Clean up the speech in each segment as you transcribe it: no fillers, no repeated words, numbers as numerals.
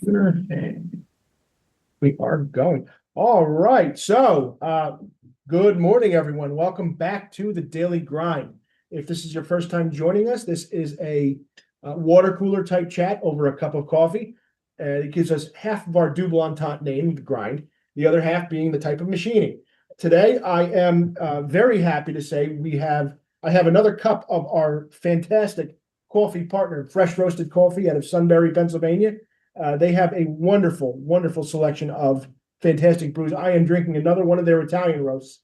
And we are going. All right. Good morning, everyone. Welcome back to the Daily Grind. If this is your first time joining us, this is a water cooler type chat over a cup of coffee. It gives us half of our double entente name, the grind, the other half being the type of machining. Today, I am very happy to say I have another cup of our fantastic coffee partner, fresh roasted coffee out of Sunbury, Pennsylvania. They have a wonderful, wonderful selection of fantastic brews. I am drinking another one of their Italian roasts.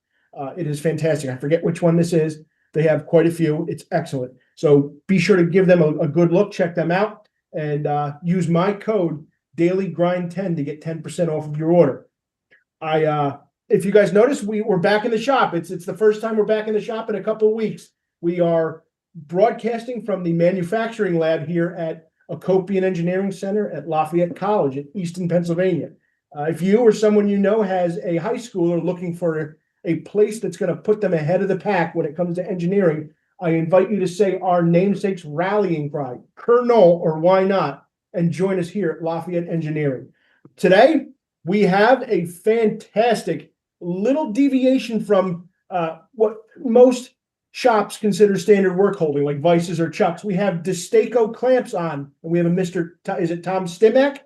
It is fantastic. I forget which one this is. They have quite a few. It's excellent. So be sure to give them a good look, check them out, and use my code DailyGrind10 to get 10% off of your order. If you guys notice, we're back in the shop. It's the first time we're back in the shop in a couple of weeks. We are broadcasting from the manufacturing lab here at Lafayette Engineering Center at Lafayette College in Easton, Pennsylvania. If you or someone you know has a high schooler looking for a place that's going to put them ahead of the pack when it comes to engineering, I invite you to say our namesake's rallying cry, Cur Non, or why not, and join us here at Lafayette Engineering. Today, we have a fantastic little deviation from what most shops consider standard work holding, like vices or chucks. We have DeStaCo clamps on, and we have a is it Tom Stimac?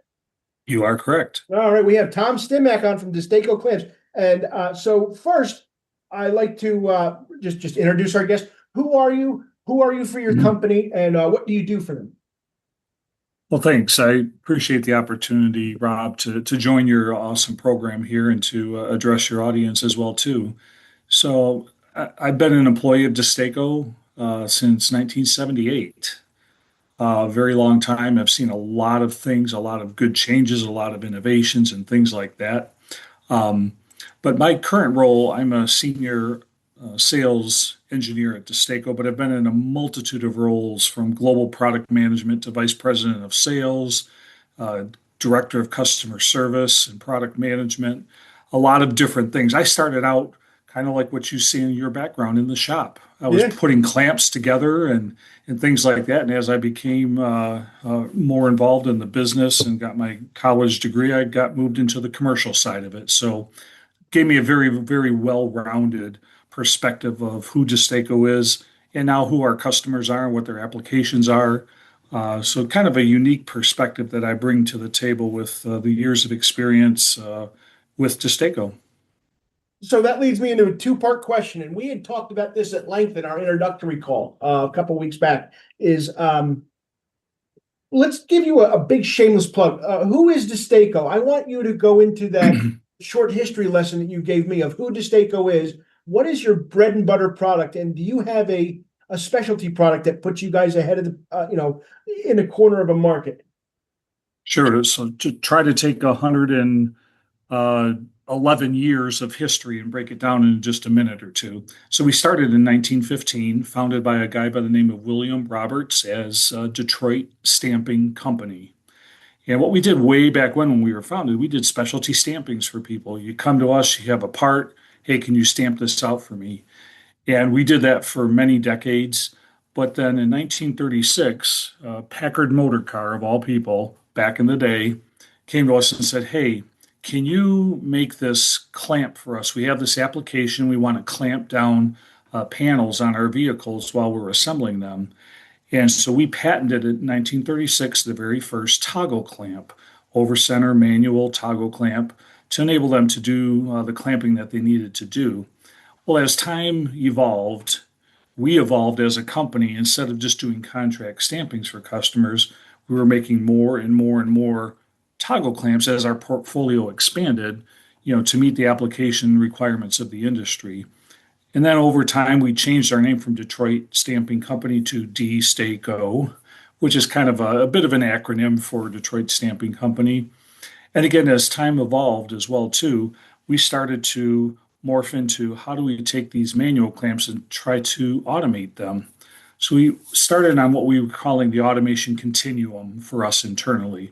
You are correct. All right, we have Tom Stimac on from DeStaCo clamps. And so first, I'd like to just introduce our guest. Who are you? Who are you for your company, and what do you do for them? Well, thanks. I appreciate the opportunity, Rob, to join your awesome program here and to address your audience as well too. I've been an employee of DeStaCo since 1978. A very long time. I've seen a lot of things, a lot of good changes, a lot of innovations, and things like that. But my current role, I'm a senior sales engineer at DeStaCo, but I've been in a multitude of roles from global product management to vice president of sales, uh, director of customer service and product management, a lot of different things. I started out kind of like what you see in your background in the shop. I was Yeah. putting clamps together and things like that. And as I became more involved in the business and got my college degree, I got moved into the commercial side of it. So gave me a very, very well-rounded perspective of who DeStaCo is and now who our customers are and what their applications are. So kind of a unique perspective that I bring to the table with the years of experience with DeStaCo. So that leads me into a two-part question, and we had talked about this at length in our introductory call a couple of weeks back. Let's give you a big shameless plug. Who is DeStaCo? I want you to go into that short history lesson that you gave me of who DeStaCo is. What is your bread and butter product, and do you have a specialty product that puts you guys ahead of the in a corner of a market? Sure. So to try to take 111 years of history and break it down in just a minute or two. So we started in 1915, founded by a guy by the name of William Roberts as a Detroit Stamping Company. And what we did way back when we were founded, we did specialty stampings for people. You come to us, you have a part, hey, can you stamp this out for me? And we did that for many decades. But then in 1936, Packard Motor Car, of all people, back in the day, came to us and said, hey, can you make this clamp for us? We have this application. We want to clamp down panels on our vehicles while we're assembling them. And so we patented it in 1936, the very first toggle clamp, over center manual toggle clamp, to enable them to do the clamping that they needed to do. Well, as time evolved, we evolved as a company. Instead of just doing contract stampings for customers, we were making more and more and more toggle clamps as our portfolio expanded, to meet the application requirements of the industry. And then over time, we changed our name from Detroit Stamping Company to DeStaCo, which is kind of a bit of an acronym for Detroit Stamping Company. And again, as time evolved as well too, we started to morph into how do we take these manual clamps and try to automate them. So we started on what we were calling the automation continuum for us internally,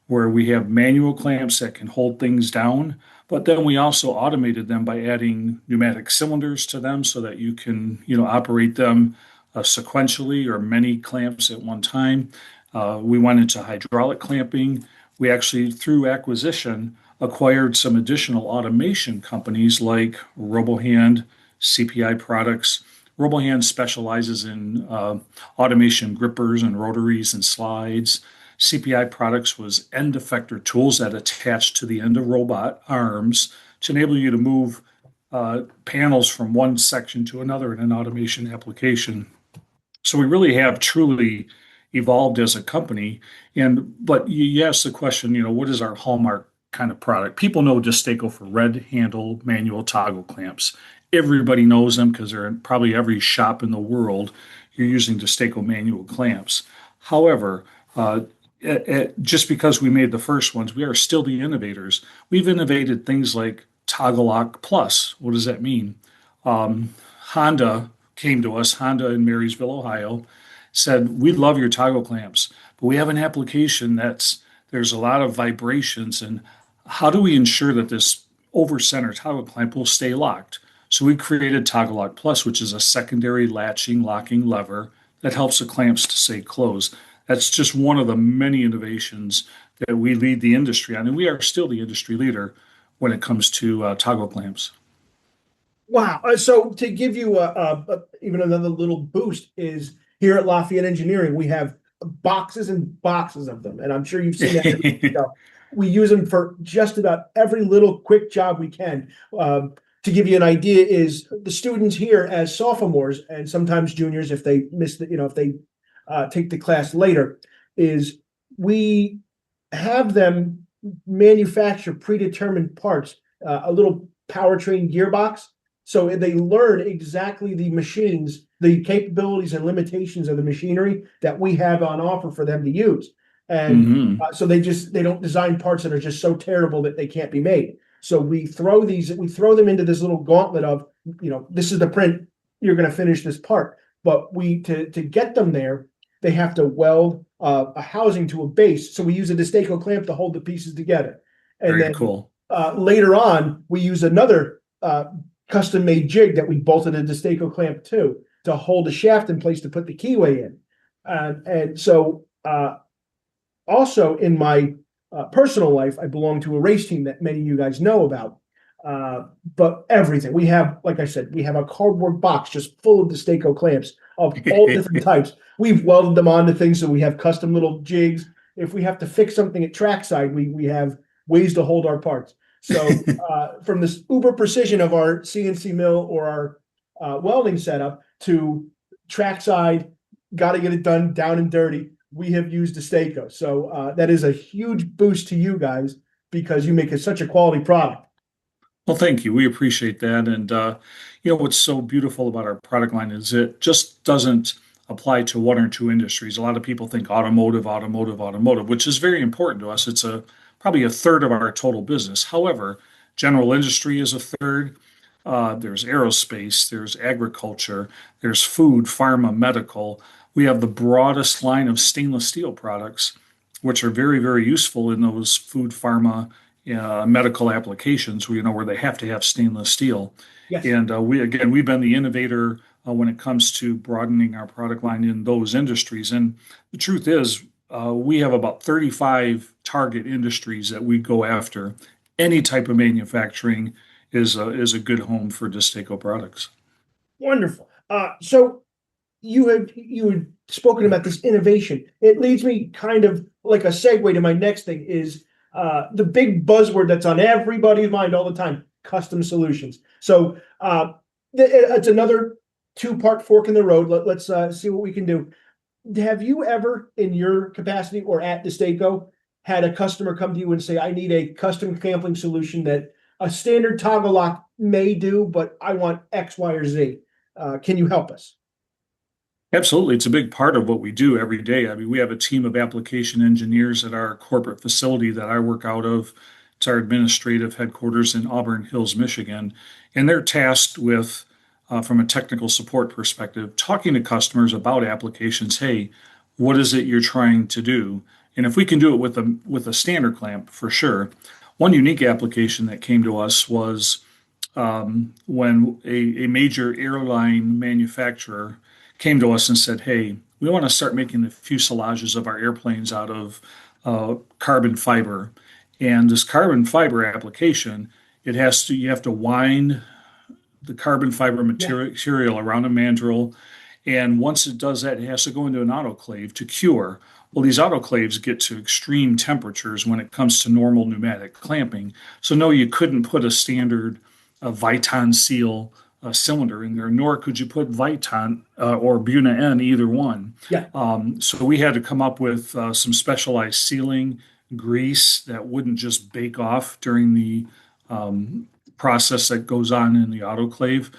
where we have manual clamps that can hold things down, but then we also automated them by adding pneumatic cylinders to them so that you can, operate them sequentially or many clamps at one time. We went into hydraulic clamping. we actually, through acquisition, acquired some additional automation companies like RoboHand, CPI Products. RoboHand specializes in automation grippers and rotaries and slides. CPI Products was end effector tools that attach to the end of robot arms to enable you to move panels from one section to another in an automation application. So we really have truly evolved as a company. But you asked the question, what is our hallmark kind of product? People know DeStaCo for red handle manual toggle clamps. Everybody knows them because they're in probably every shop in the world. You're using DeStaCo manual clamps. However, just because we made the first ones, we are still the innovators. We've innovated things like Toggle Lock Plus. What does that mean? Honda came to us, Honda in Marysville, Ohio, said, "We love your toggle clamps, but we have an application there's a lot of vibrations, and how do we ensure that this over center toggle clamp will stay locked?" So we created Toggle Lock Plus, which is a secondary latching locking lever that helps the clamps to stay closed. That's just one of the many innovations that we lead the industry on, and we are still the industry leader when it comes to toggle clamps. Wow. So to give you even another little boost is here at Lafayette Engineering, we have boxes and boxes of them. And I'm sure you've seen that. We use them for just about every little quick job we can. To give you an idea is the students here as sophomores and sometimes juniors, if they miss if they take the class later, is we have them manufacture predetermined parts, a little powertrain gearbox. So they learn exactly the machines, the capabilities and limitations of the machinery that we have on offer for them to use. And so they don't design parts that are just so terrible that they can't be made. So we throw them into this little gauntlet of, this is the print, you're going to finish this part. But to get them there, they have to weld a housing to a base. So we use a DeStaCo clamp to hold the pieces together. And Very then cool. Later on, we use another custom-made jig that we bolted a DeStaCo clamp to hold a shaft in place to put the keyway in. And so also in my personal life, I belong to a race team that many of you guys know about. But everything we have, like I said, we have a cardboard box just full of DeStaCo clamps of all different types. We've welded them onto things, so we have custom little jigs. If we have to fix something at trackside, we have ways to hold our parts. So from this uber precision of our CNC mill or our welding setup to trackside, got to get it done down and dirty, we have used DeStaCo. So that is a huge boost to you guys because you make such a quality product. Well, thank you. We appreciate that. And, what's so beautiful about our product line is it just doesn't apply to one or two industries. A lot of people think automotive, which is very important to us. It's probably a third of our total business. However, general industry is a third. There's aerospace, there's agriculture, there's food, pharma, medical. We have the broadest line of stainless steel products, which are very, very useful in those food, pharma, medical applications where they have to have stainless steel. Yes. And we've been the innovator when it comes to broadening our product line in those industries. And the truth is, we have about 35 target industries that we go after. Any type of manufacturing is a good home for DeStaCo products. Wonderful. So you had spoken about this innovation. It leads me kind of like a segue to my next thing is the big buzzword that's on everybody's mind all the time, custom solutions. So it's another two-part fork in the road. Let's see what we can do. Have you ever, in your capacity or at DeStaCo, had a customer come to you and say, "I need a custom clamping solution that a standard toggle lock may do, but I want X, Y, or Z. Can you help us?" Absolutely. It's a big part of what we do every day. I mean, we have a team of application engineers at our corporate facility that I work out of. It's our administrative headquarters in Auburn Hills, Michigan. And they're tasked with, from a technical support perspective, talking to customers about applications. Hey, what is it you're trying to do? And if we can do it with a standard clamp, for sure. One unique application that came to us was when a major airline manufacturer came to us and said, "Hey, we want to start making the fuselages of our airplanes out of carbon fiber. And this carbon fiber application, you have to wind the carbon fiber Yeah. material around a mandrel. And once it does that, it has to go into an autoclave to cure. Well, these autoclaves get to extreme temperatures when it comes to normal pneumatic clamping. So, no, you couldn't put a standard Viton seal cylinder in there, nor could you put Viton or Buna N, either one. Yeah. So, we had to come up with some specialized sealing grease that wouldn't just bake off during the process that goes on in the autoclave.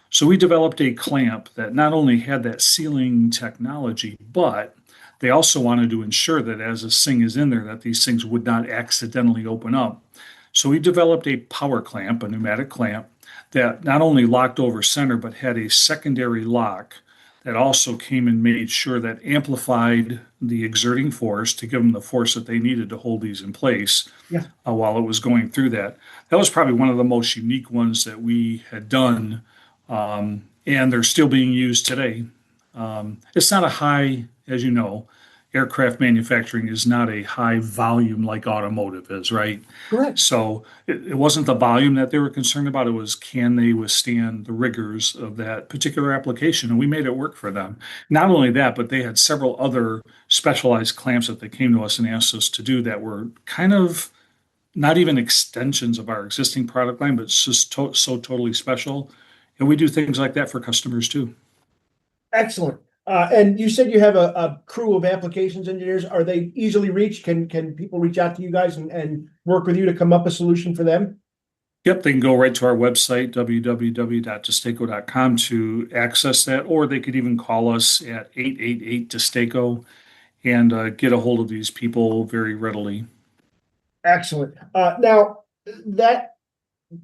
So we developed a clamp that not only had that sealing technology, but they also wanted to ensure that as this thing is in there, that these things would not accidentally open up. So we developed a power clamp, a pneumatic clamp, that not only locked over center, but had a secondary lock that also came and made sure that amplified the exerting force to give them the force that they needed to hold these in place Yeah. while it was going through that. That was probably one of the most unique ones that we had done, and they're still being used today. It's not a high, as you know, aircraft manufacturing is not a high volume like automotive is, right? Correct. So it wasn't the volume that they were concerned about. It was, can they withstand the rigors of that particular application? And we made it work for them. Not only that, but they had several other specialized clamps that they came to us and asked us to do that were kind of not even extensions of our existing product line, but it's just so totally special. And we do things like that for customers too. Excellent. And you said you have a crew of applications engineers. Are they easily reached? Can people reach out to you guys and work with you to come up a solution for them? Yep, they can go right to our website, www.destaco.com, to access that, or they could even call us at 888 DeStaCo and get a hold of these people very readily. Excellent. Now that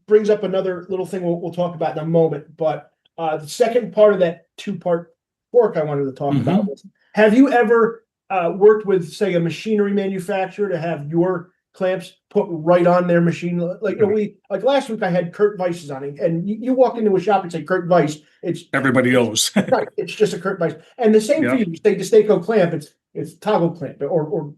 brings up another little thing we'll talk about in a moment. But the second part of that two-part fork I wanted to talk about was, have you ever worked with, say, a machinery manufacturer to have your clamps put right on their machine? Like, like last week I had Kurt Weiss's on it, and you walk into a shop and say Kurt Weiss, it's everybody knows. right, it's just a Kurt Weiss. And the same for you, say DeStaCo clamp, it's toggle clamp, or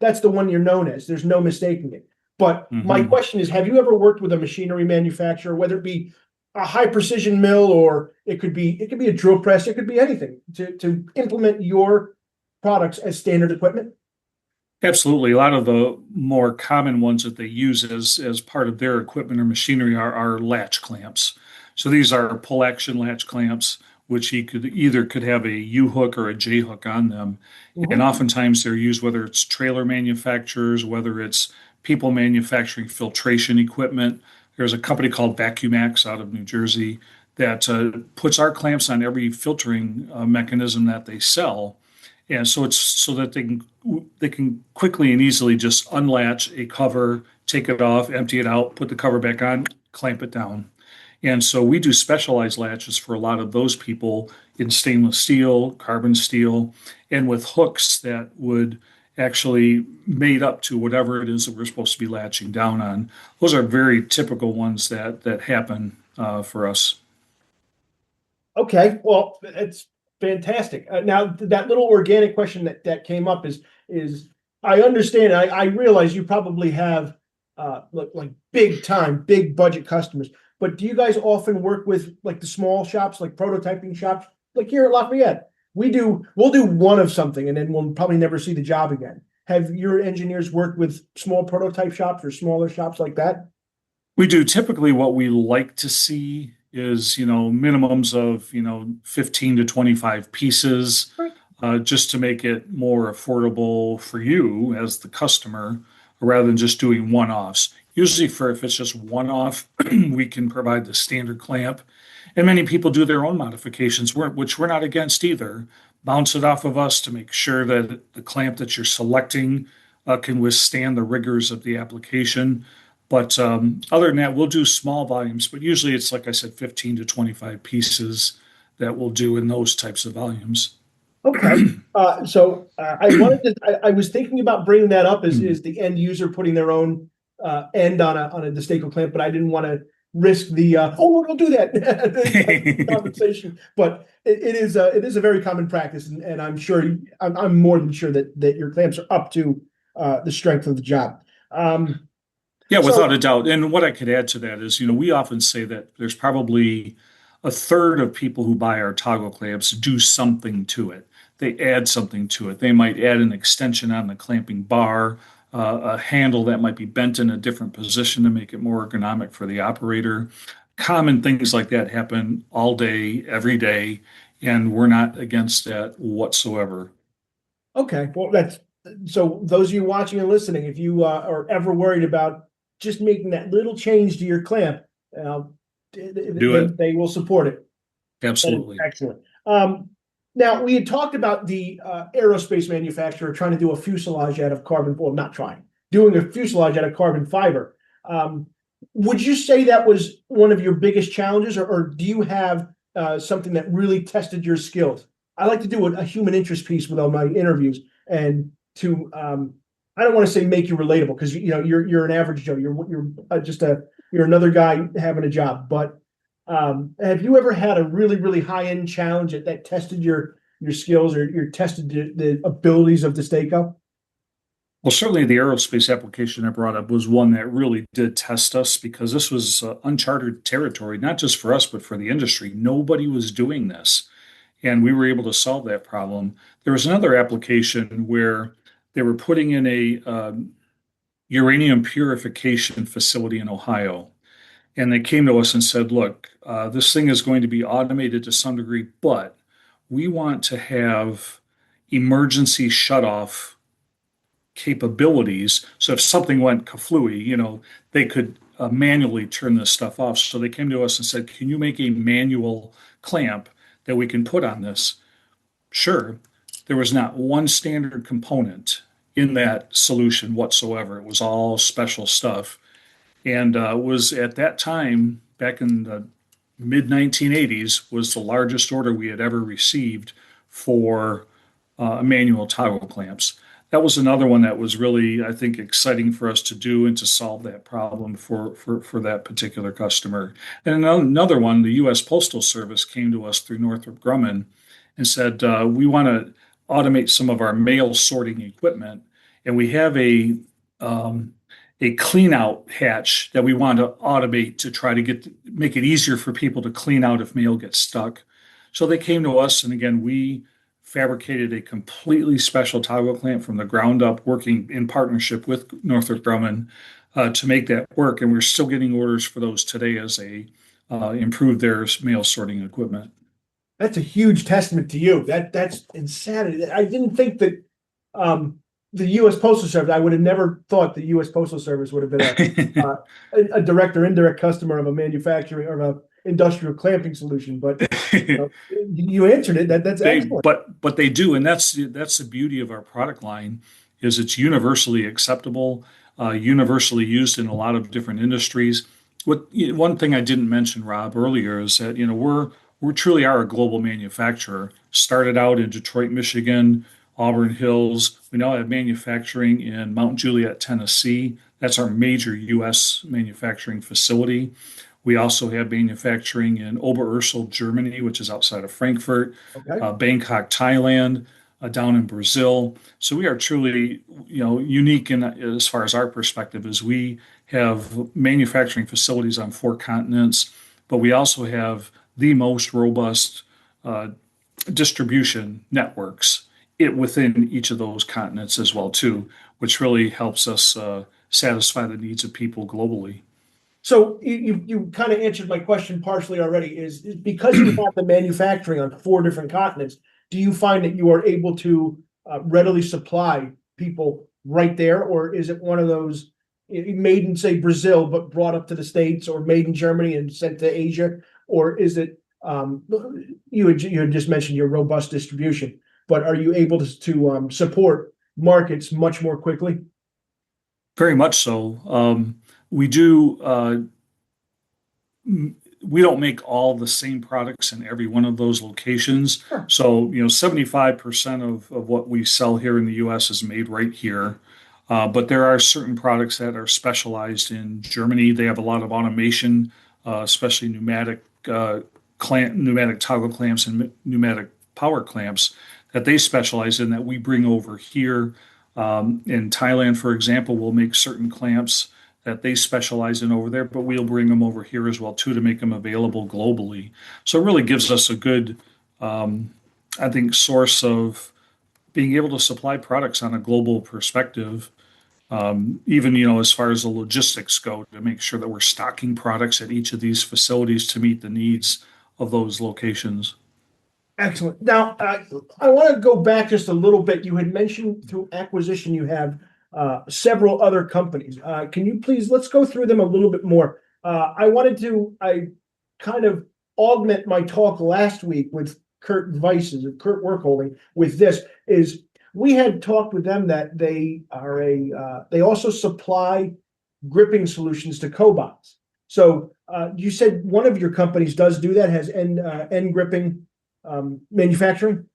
that's the one you're known as. There's no mistaking it. But my question is, have you ever worked with a machinery manufacturer, whether it be a high precision mill, or it could be a drill press, it could be anything, to implement your products as standard equipment? Absolutely. A lot of the more common ones that they use as part of their equipment or machinery are latch clamps. So these are pull action latch clamps, which he could have a U hook or a J hook on them. And oftentimes they're used, whether it's trailer manufacturers, whether it's people manufacturing filtration equipment. There's a company called VacuumX out of New Jersey that puts our clamps on every filtering mechanism that they sell. And so it's so that they can quickly and easily just unlatch a cover, take it off, empty it out, put the cover back on, clamp it down. And so we do specialized latches for a lot of those people in stainless steel, carbon steel, and with hooks that would actually made up to whatever it is that we're supposed to be latching down on. Those are very typical ones that happen for us. Okay, well, it's fantastic. Now, that little organic question that came up is I understand. I realize you probably have like big budget customers, but do you guys often work with like the small shops, like prototyping shops, like here at Lafayette? We'll do one of something, and then we'll probably never see the job again. Have your engineers worked with small prototype shops or smaller shops like that? We do. Typically what we like to see is, minimums of, 15 to 25 pieces, just to make it more affordable for you as the customer, rather than just doing one-offs. Usually if it's just one-off, we can provide the standard clamp. And many people do their own modifications, which we're not against either. Bounce it off of us to make sure that the clamp that you're selecting can withstand the rigors of the application. But other than that, we'll do small volumes, but usually it's, like I said, 15 to 25 pieces that we'll do in those types of volumes. Okay. So I was thinking about bringing that up as is the end user putting their own end on a DeStaCo clamp, but I didn't want to risk the we'll do that conversation. But it is a very common practice, and I'm sure I'm more than sure that your clamps are up to the strength of the job. Um, Yeah, so without a doubt. And what I could add to that is, we often say that there's probably a third of people who buy our toggle clamps do something to it. They add something to it. They might add an extension on the clamping bar, a handle that might be bent in a different position to make it more ergonomic for the operator. Common things like that happen all day, every day, and we're not against that whatsoever. okay, well, that's so those of you watching and listening, if you are ever worried about just making that little change to your clamp, uh, Do it. they will support it. That is Absolutely. excellent. Now we had talked about the aerospace manufacturer trying to do a fuselage out of carbon, well, not trying, doing a fuselage out of carbon fiber. Um, would you say that was one of your biggest challenges, or do you have something that really tested your skills? I like to do a human interest piece with all my interviews, and to I don't want to say make you relatable because you're an average Joe. You're just you're another guy having a job, but have you ever had a really high end challenge that tested your skills or your tested the abilities of DeStaCo? Well, certainly the aerospace application I brought up was one that really did test us because this was uncharted territory, not just for us, but for the industry. Nobody was doing this, and we were able to solve that problem. There was another application where they were putting in a uranium purification facility in Ohio, and they came to us and said, "Look, this thing is going to be automated to some degree, but we want to have emergency shutoff capabilities. So if something went kaflooey, they could manually turn this stuff off." So they came to us and said, "Can you make a manual clamp that we can put on this?" Sure. There was not one standard component in that solution whatsoever. It was all special stuff. And was at that time, back in the mid 1980s, was the largest order we had ever received for manual toggle clamps. That was another one that was really, I think, exciting for us to do and to solve that problem for that particular customer. And another one, the U.S. Postal Service came to us through Northrop Grumman and said, "We want to automate some of our mail sorting equipment, and we have um, a clean out hatch that we want to automate to try to make it easier for people to clean out if mail gets stuck." So they came to us, and again, we fabricated a completely special toggle clamp from the ground up, working in partnership with Northrop Grumman to make that work. And we're still getting orders for those today as they improve their mail sorting equipment. That's a huge testament to you. That's insanity. I didn't think that um, the U.S. Postal Service. I would have never thought the U.S. Postal Service would have been a direct or indirect customer of a manufacturing or a industrial clamping solution. But you answered it. That's They excellent. but they do, and that's the beauty of our product line is it's universally acceptable, universally used in a lot of different industries. One thing I didn't mention, Rob, earlier is that we truly are a global manufacturer. Started out in Detroit, Michigan, Auburn Hills. We now have manufacturing in Mount Juliet, Tennessee. That's our major U.S. manufacturing facility. We also have manufacturing in Oberursel, Germany, which is outside of Frankfurt, Okay. Bangkok, Thailand, down in Brazil. So we are truly, unique in as far as our perspective is we have manufacturing facilities on four continents, but we also have the most robust uh, distribution networks within each of those continents as well too, which really helps us satisfy the needs of people globally. So you kind of answered my question partially already. Is because you have the manufacturing on four different continents, do you find that you are able to readily supply people right there, or is it one of those made in say Brazil but brought up to the States, or made in Germany and sent to Asia, or is it you had just mentioned your robust distribution, but are you able to support markets much more quickly? Very much so. We do. We don't make all the same products in every one of those locations. Sure. So, 75% of what we sell here in the US is made right here. But there are certain products that are specialized in Germany. They have a lot of automation, especially pneumatic toggle clamps and pneumatic power clamps that they specialize in that we bring over here. In Thailand, for example, we'll make certain clamps that they specialize in over there, but we'll bring them over here as well too to make them available globally. So it really gives us a good, um, I think, source of being able to supply products on a global perspective, even as far as the logistics go, to make sure that we're stocking products at each of these facilities to meet the needs of those locations. Excellent. Now, I want to go back just a little bit. You had mentioned through acquisition, you have several other companies. Can you please, let's go through them a little bit more. I kind of augment my talk last week with Kurt Vices, Kurt Workholding, with this is we had talked with them that they also supply gripping solutions to cobots. So you said one of your companies does do that, has end gripping manufacturing?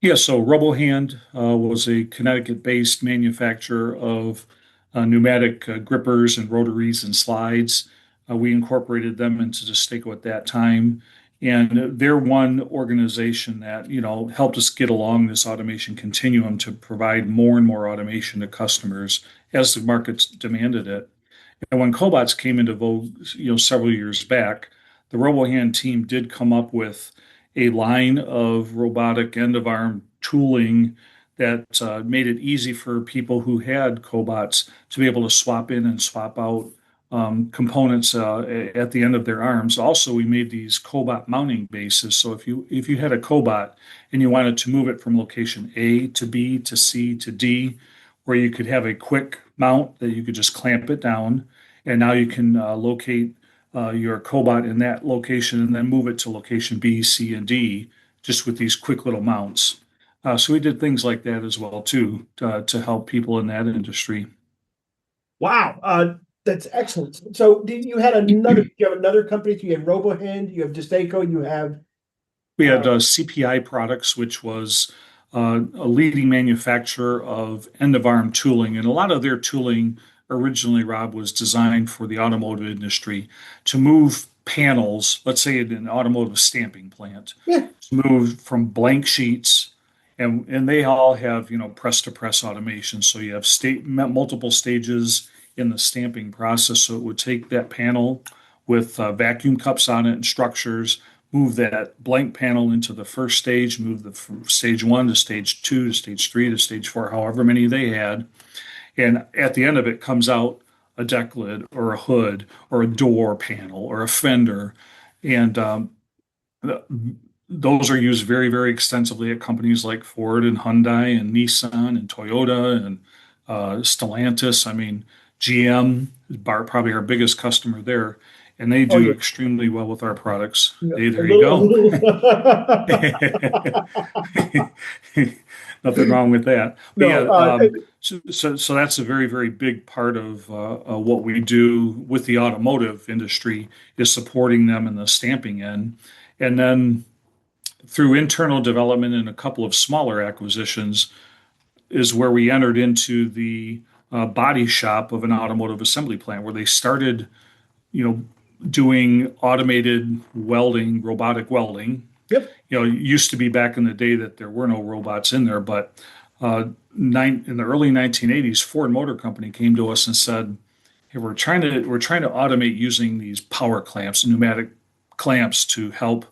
Yeah, so RoboHand was a Connecticut-based manufacturer of pneumatic grippers and rotaries and slides. We incorporated them into DeStaCo at that time, and they're one organization that helped us get along this automation continuum to provide more and more automation to customers as the markets demanded it. And when cobots came into vogue, several years back, the RoboHand team did come up with a line of robotic end of arm tooling that made it easy for people who had cobots to be able to swap in and swap out components at the end of their arms. Also, we made these cobot mounting bases. So if you had a cobot and you wanted to move it from location A to B to C to D, where you could have a quick mount that you could just clamp it down, and now you can locate your cobot in that location and then move it to location B, C, and D just with these quick little mounts. So we did things like that as well too to help people in that industry. Wow, that's excellent. So you had you have another company, you have RoboHand, you have DeStaCo, you have We had CPI Products, which was a leading manufacturer of end of arm tooling. And a lot of their tooling originally, Rob, was designed for the automotive industry to move panels, let's say in an automotive stamping plant, yeah, to move from blank sheets. And they all have, press to press automation. So you have multiple stages in the stamping process. So it would take that panel with vacuum cups on it and structures, move that blank panel into the first stage, move the from stage one to stage two to stage three to stage four, however many they had. And at the end of it comes out a deck lid or a hood or a door panel or a fender. And those are used very, very extensively at companies like Ford and Hyundai and Nissan and Toyota and Stellantis. I mean, GM is probably our biggest customer there, and they oh do yeah, extremely well with our products. yeah, Hey, a there you little, a go. little. Nothing wrong with that. But yeah, No, so that's a very, very big part of what we do with the automotive industry is supporting them in the stamping end. And then through internal development and a couple of smaller acquisitions is where we entered into the body shop of an automotive assembly plant where they started, you know, doing automated welding, robotic welding. yep. It used to be back in the day that there were no robots in there, but in the early 1980s, Ford Motor Company came to us and said, "Hey, we're trying to automate using these power clamps, pneumatic clamps, to help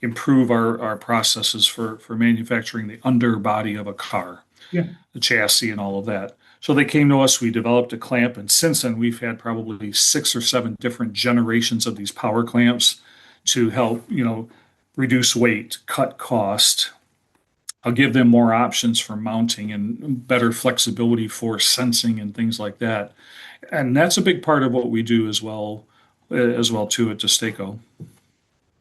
improve our processes for manufacturing the underbody of a car, Yeah. the chassis, and all of that." So they came to us, we developed a clamp, and since then we've had probably 6 or 7 different generations of these power clamps to help, reduce weight, cut cost. I'll give them more options for mounting and better flexibility for sensing and things like that. And that's a big part of what we do as well too at DeStaCo.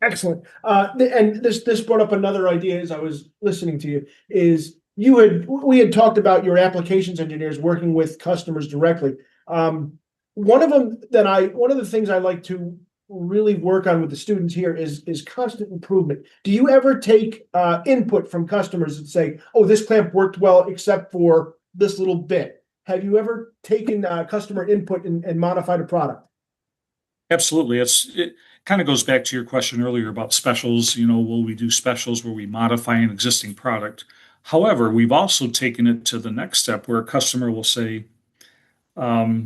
Excellent. And this brought up another idea as I was listening to you, is we had talked about your applications engineers working with customers directly. One of one of the things I like to really work on with the students here is constant improvement. Do you ever take input from customers and say, "Oh, this clamp worked well except for this little bit"? Have you ever taken customer input and modified a product? Absolutely. It kind of goes back to your question earlier about specials. Will we do specials where we modify an existing product? However, we've also taken it to the next step where a customer will say, I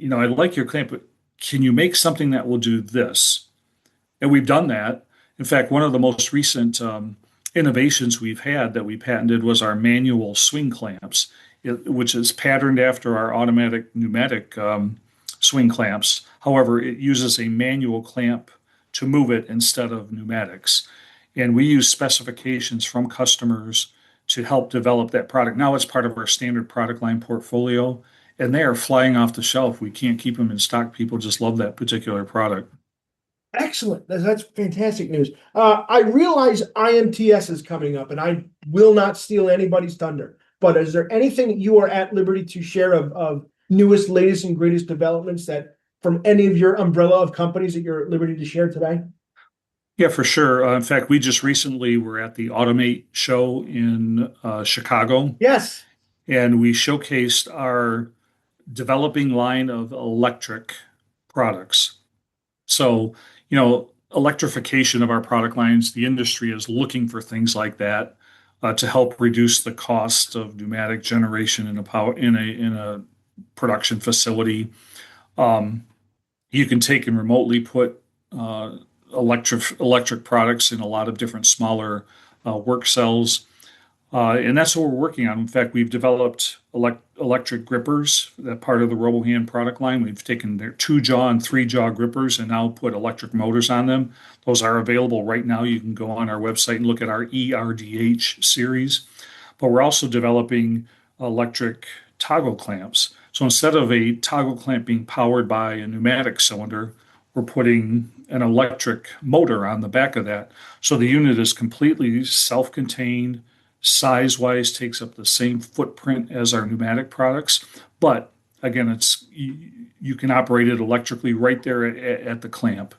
like your clamp, but can you make something that will do this? And we've done that. In fact, one of the most recent innovations we've had that we patented was our manual swing clamps, which is patterned after our automatic pneumatic swing clamps. However, it uses a manual clamp to move it instead of pneumatics. And we use specifications from customers to help develop that product. Now it's part of our standard product line portfolio, and they are flying off the shelf. We can't keep them in stock. People just love that particular product. Excellent. That's fantastic news. I realize IMTS is coming up, and I will not steal anybody's thunder. But is there anything you are at liberty to share of newest, latest, and greatest developments that from any of your umbrella of companies that you're at liberty to share today? Yeah, for sure. In fact, we just recently were at the Automate show in Chicago, Yes. and we showcased our developing line of electric products. So, electrification of our product lines, the industry is looking for things like that to help reduce the cost of pneumatic generation in a power in a production facility. Um, you can take and remotely put electric products in a lot of different smaller work cells. And that's what we're working on. In fact, we've developed electric grippers, that part of the RoboHand product line. We've taken their 2-jaw and 3-jaw grippers and now put electric motors on them. Those are available right now. You can go on our website and look at our ERDH series. But we're also developing electric toggle clamps. So instead of a toggle clamp being powered by a pneumatic cylinder, we're putting an electric motor on the back of that. So the unit is completely self-contained, size-wise takes up the same footprint as our pneumatic products, but again, you can operate it electrically right there at the clamp.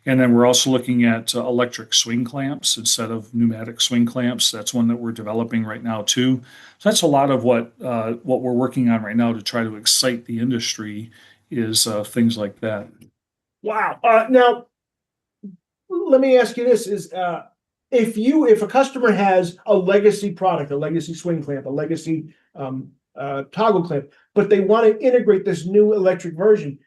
And then we're also looking at electric swing clamps instead of pneumatic swing clamps. That's one that we're developing right now too. So that's a lot of what we're working on right now to try to excite the industry is things like that. Wow. Now, let me ask you this: if a customer has a legacy product, a legacy swing clamp, a legacy toggle clamp, but they want to integrate this new electric version,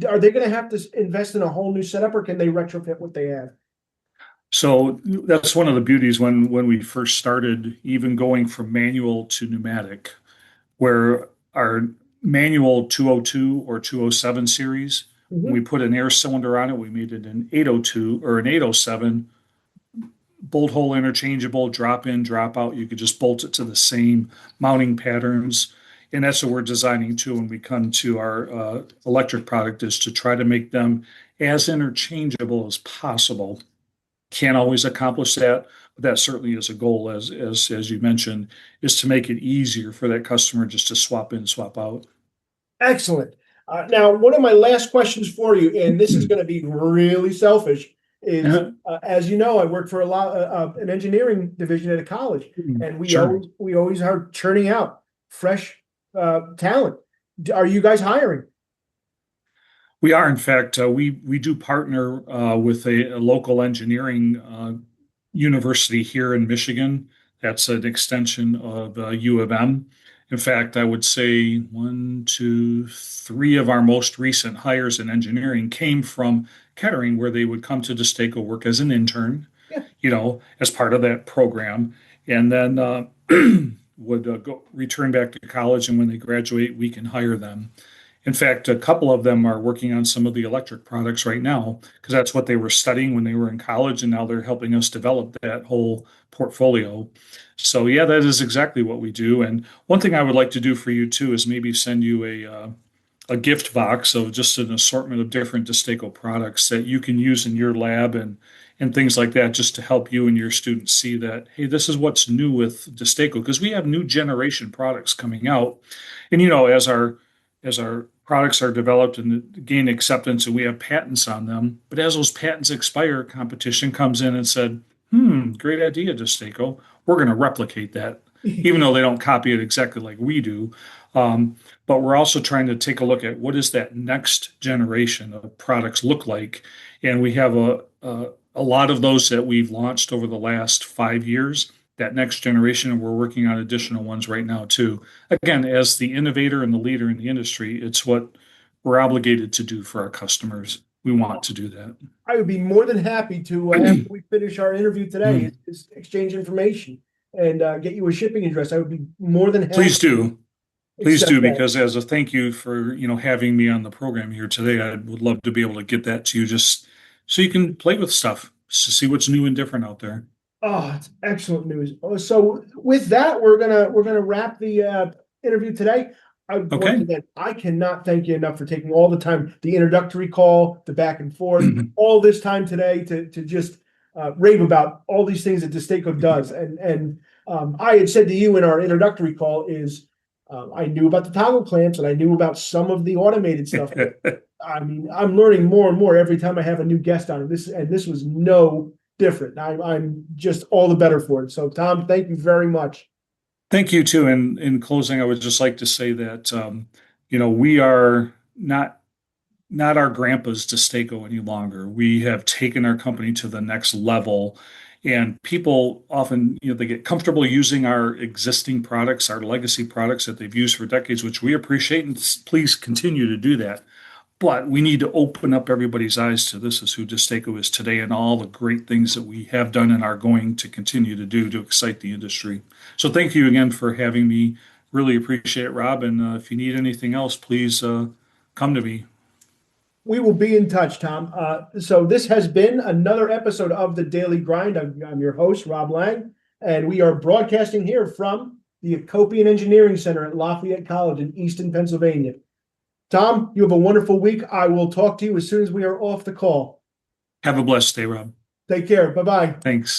are they going to have to invest in a whole new setup, or can they retrofit what they have? So that's one of the beauties when we first started, even going from manual to pneumatic, where our manual 202 or 207 series, when we put an air cylinder on it, we made it an 802 or an 807 bolt hole interchangeable, drop in, drop out. You could just bolt it to the same mounting patterns. And that's what we're designing too when we come to our electric product is to try to make them as interchangeable as possible. Can't always accomplish that, but that certainly is a goal, as you mentioned, is to make it easier for that customer just to swap in, swap out. Excellent. Now, one of my last questions for you, and this is going to be really selfish, is as you know, I work for an engineering division at a college, and Sure. we always are churning out fresh talent. Are you guys hiring? We are, in fact, we do partner with a local engineering university here in Michigan. That's an extension of U of M. In fact, I would say one, two, three of our most recent hires in engineering came from Kettering, where they would come to DeStaCo work as an intern, Yeah. as part of that program, and then would go return back to college. And when they graduate, we can hire them. In fact, a couple of them are working on some of the electric products right now because that's what they were studying when they were in college, and now they're helping us develop that whole portfolio. So yeah, that is exactly what we do. And one thing I would like to do for you too is maybe send you a gift box of just an assortment of different DeStaCo products that you can use in your lab and things like that, just to help you and your students see that, hey, this is what's new with DeStaCo, because we have new generation products coming out. And as our products are developed and gain acceptance and we have patents on them, but as those patents expire, competition comes in and said, great idea, DeStaCo. We're going to replicate that, even though they don't copy it exactly like we do. But we're also trying to take a look at what does that next generation of products look like. And we have a lot of those that we've launched over the last 5 years that next generation, and we're working on additional ones right now too. Again, as the innovator and the leader in the industry, it's what we're obligated to do for our customers. We want to do that. I would be more than happy to, after we finish our interview today, Mm. is exchange information and get you a shipping address. I would be more than happy. Please do. Please Accept do, that. because as a thank you for, having me on the program here today, I would love to be able to get that to you just so you can play with stuff, to see what's new and different out there. Oh, it's excellent news. So with that, we're gonna wrap the interview today. Once Okay. again, I cannot thank you enough for taking all the time, the introductory call, the back and forth, all this time today to just rave about all these things that DeStaCo does. And I had said to you in our introductory call is I knew about the toggle clamps and I knew about some of the automated stuff. I mean, I'm learning more and more every time I have a new guest on. This was no different. I'm just all the better for it. So, Tom, thank you very much. Thank you too. And in closing, I would just like to say that we are not our grandpa's DeStaCo any longer. We have taken our company to the next level, and people often they get comfortable using our existing products, our legacy products that they've used for decades, which we appreciate, and please continue to do that. But we need to open up everybody's eyes to this is who DeStaCo is today and all the great things that we have done and are going to continue to do to excite the industry. So thank you again for having me. Really appreciate it, Rob. And if you need anything else, please come to me. We will be in touch, Tom. So this has been another episode of the Daily Grind. I'm your host, Rob Lang, and we are broadcasting here from the Cur Engineering Center at Lafayette College in Easton, Pennsylvania. Tom, you have a wonderful week. I will talk to you as soon as we are off the call. Have a blessed day, Rob. Take care. Bye-bye. Thanks.